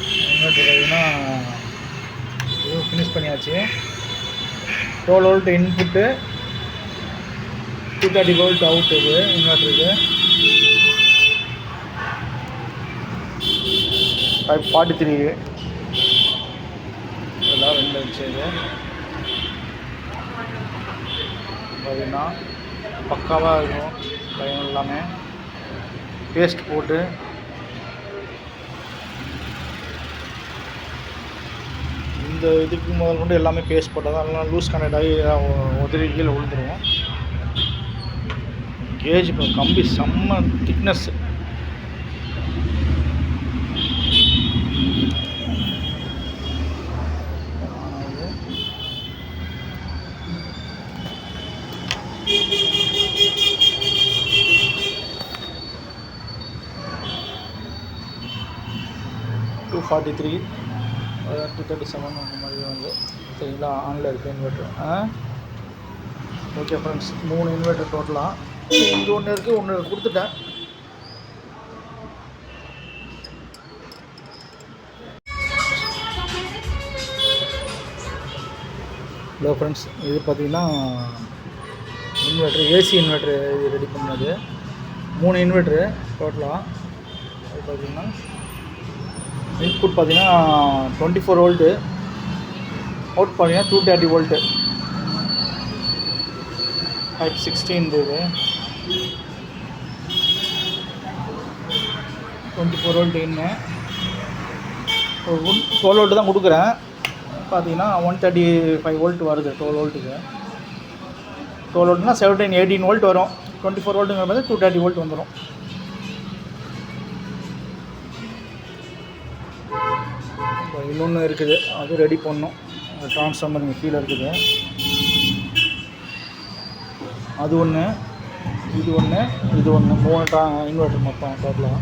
Inverter பார்த்தீங்கன்னா இது finish பண்ணியாச்சு. 12 வோல்ட் இன்புட்டு, 230 வோல்ட் அவுட். இது இன்வெர்டருக்கு 543 இதெல்லாம் 2 வச்சு. இது பார்த்தீங்கன்னா பக்காவாக இருக்கும். பயம் எல்லாமே பேஸ்ட் போட்டு இந்த இதுக்கு முதல் கொண்டு எல்லாமே பேஸ்ட் போட்டால் தான் எல்லாம் லூஸ் கனெக்ட் ஆகி உதறி கீழே விழுந்துருவோம். கேஜ் இப்போ கம்பி செம்ம திக்னஸ். டூ 43 237 அந்த மாதிரி வந்து சரிங்களா. ஆனில் இருக்குது இன்வெர்ட்டர். ஓகே ஃப்ரெண்ட்ஸ், 3 இன்வெர்ட்டர் டோட்டலாக. இங்கே ஒன்று இருக்குது, ஒன்று கொடுத்துட்டேன். ஹலோ ஃப்ரெண்ட்ஸ், இது பார்த்திங்கன்னா இன்வெர்ட்ரு, ஏசி இன்வெர்ட்ரு இது ரெடி பண்ணது. 3 இன்வெர்ட்ரு டோட்டலாக. அது பார்த்திங்கன்னா இன்புட் பார்த்திங்கன்னா 24 வோல்ட்டு, அவுட் பார்த்திங்கன்னா 230 வோல்ட்டு. 516 இது 24 வோல்ட்டு. இன்னும் 12 வோல்ட்டு தான் கொடுக்குறேன். பார்த்திங்கன்னா 135 வோல்ட் வருது 12 வோல்ட்டுக்கு. 12 வோல்ட்னா 18 வோல்ட் வரும். 24 வோல்ட்டுங்கிற மாதிரி 230 வோல்ட் வந்துடும். இன்னொன்று இருக்குது, அது ரெடி பண்ணணும். ட்ரான்ஸ்ஃபார்மர் இங்கே கீழே இருக்குது. அது ஒன்று, இது ஒன்று, இது ஒன்று, 3 இன்வெர்ட்டர் மொத்தம் டோட்டலாக.